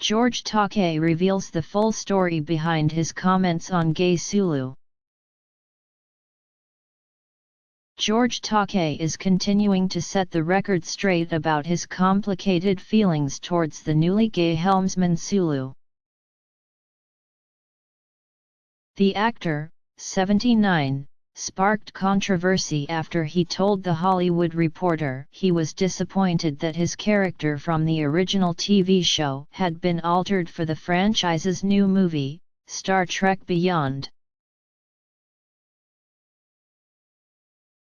George Takei reveals the full story behind his comments on gay Sulu. George Takei is continuing to set the record straight about his complicated feelings towards the newly gay helmsman Sulu. The actor, 79, sparked controversy after he told The Hollywood Reporter he was disappointed that his character from the original TV show had been altered for the franchise's new movie, Star Trek Beyond.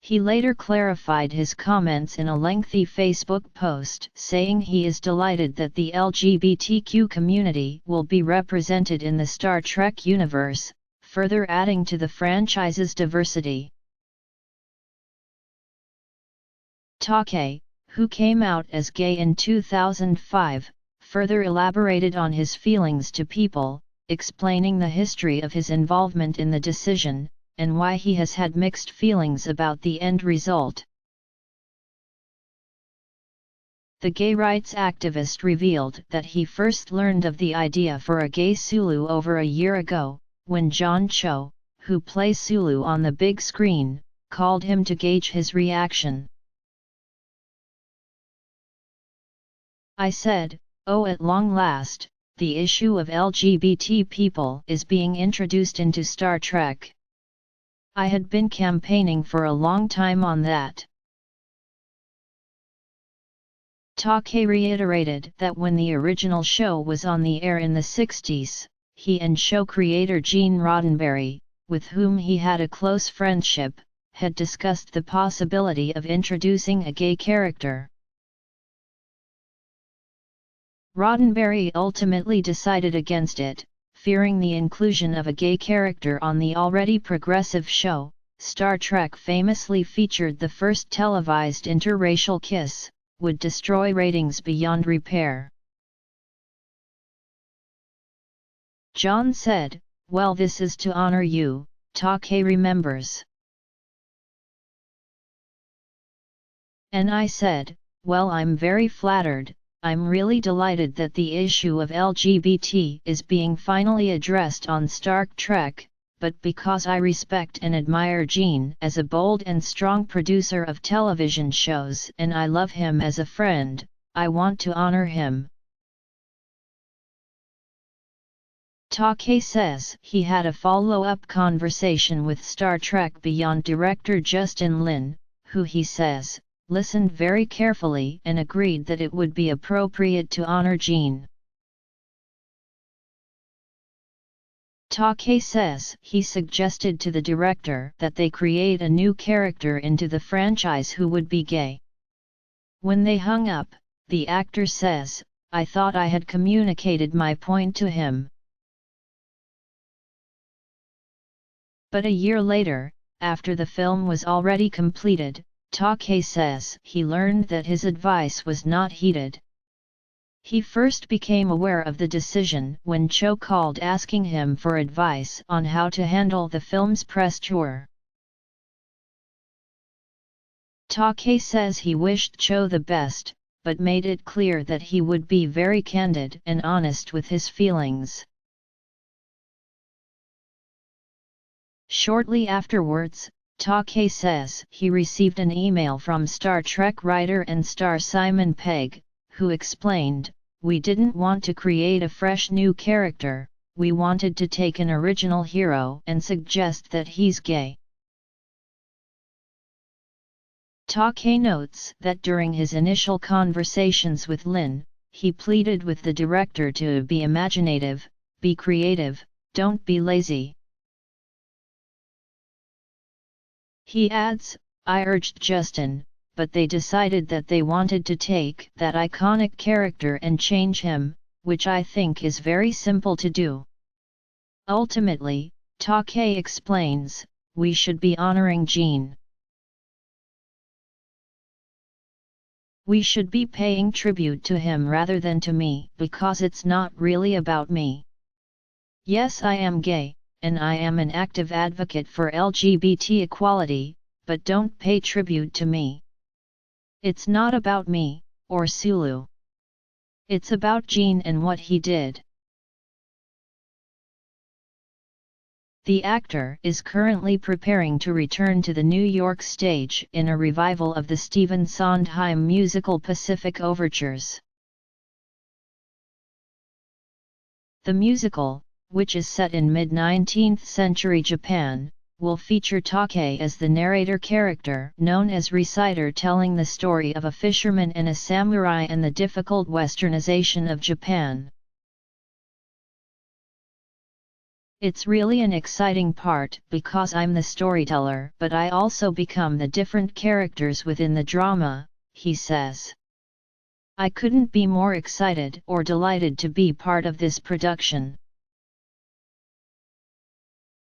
He later clarified his comments in a lengthy Facebook post, saying he is delighted that the LGBTQ community will be represented in the Star Trek universe, further adding to the franchise's diversity. Takei, who came out as gay in 2005, further elaborated on his feelings to People, explaining the history of his involvement in the decision, and why he has had mixed feelings about the end result. The gay rights activist revealed that he first learned of the idea for a gay Sulu over a year ago, when John Cho, who plays Sulu on the big screen, called him to gauge his reaction. I said, "Oh, at long last, the issue of LGBT people is being introduced into Star Trek. I had been campaigning for a long time on that." Takei reiterated that when the original show was on the air in the 60s, he and show creator Gene Roddenberry, with whom he had a close friendship, had discussed the possibility of introducing a gay character. Roddenberry ultimately decided against it, fearing the inclusion of a gay character on the already progressive show. Star Trek famously featured the first televised interracial kiss, would destroy ratings beyond repair. John said, "Well, this is to honor you," Takei remembers. And I said, "Well, I'm very flattered. I'm really delighted that the issue of LGBT is being finally addressed on Star Trek, but because I respect and admire Gene as a bold and strong producer of television shows and I love him as a friend, I want to honor him." Takei says he had a follow-up conversation with Star Trek Beyond director Justin Lin, who he says, listened very carefully and agreed that it would be appropriate to honor Gene. Takei says he suggested to the director that they create a new character into the franchise who would be gay. When they hung up, the actor says, "I thought I had communicated my point to him." But a year later, after the film was already completed, Takei says he learned that his advice was not heeded. He first became aware of the decision when Cho called asking him for advice on how to handle the film's press tour. Takei says he wished Cho the best, but made it clear that he would be very candid and honest with his feelings. Shortly afterwards, Takei says he received an email from Star Trek writer and star Simon Pegg, who explained, "We didn't want to create a fresh new character, we wanted to take an original hero and suggest that he's gay." Takei notes that during his initial conversations with Lin, he pleaded with the director to be imaginative, be creative, don't be lazy. He adds, "I urged Justin, but they decided that they wanted to take that iconic character and change him, which I think is very simple to do." Ultimately, Takei explains, "We should be honoring Gene. We should be paying tribute to him rather than to me, because it's not really about me. Yes, I am gay, and I am an active advocate for LGBT equality, but don't pay tribute to me. It's not about me, or Sulu." It's about Gene and what he did. The actor is currently preparing to return to the New York stage in a revival of the Stephen Sondheim musical Pacific Overtures. The musical, which is set in mid-19th century Japan, will feature Takei as the narrator character known as reciter, telling the story of a fisherman and a samurai and the difficult westernization of Japan. It's really an exciting part because I'm the storyteller, but I also become the different characters within the drama, he says. I couldn't be more excited or delighted to be part of this production.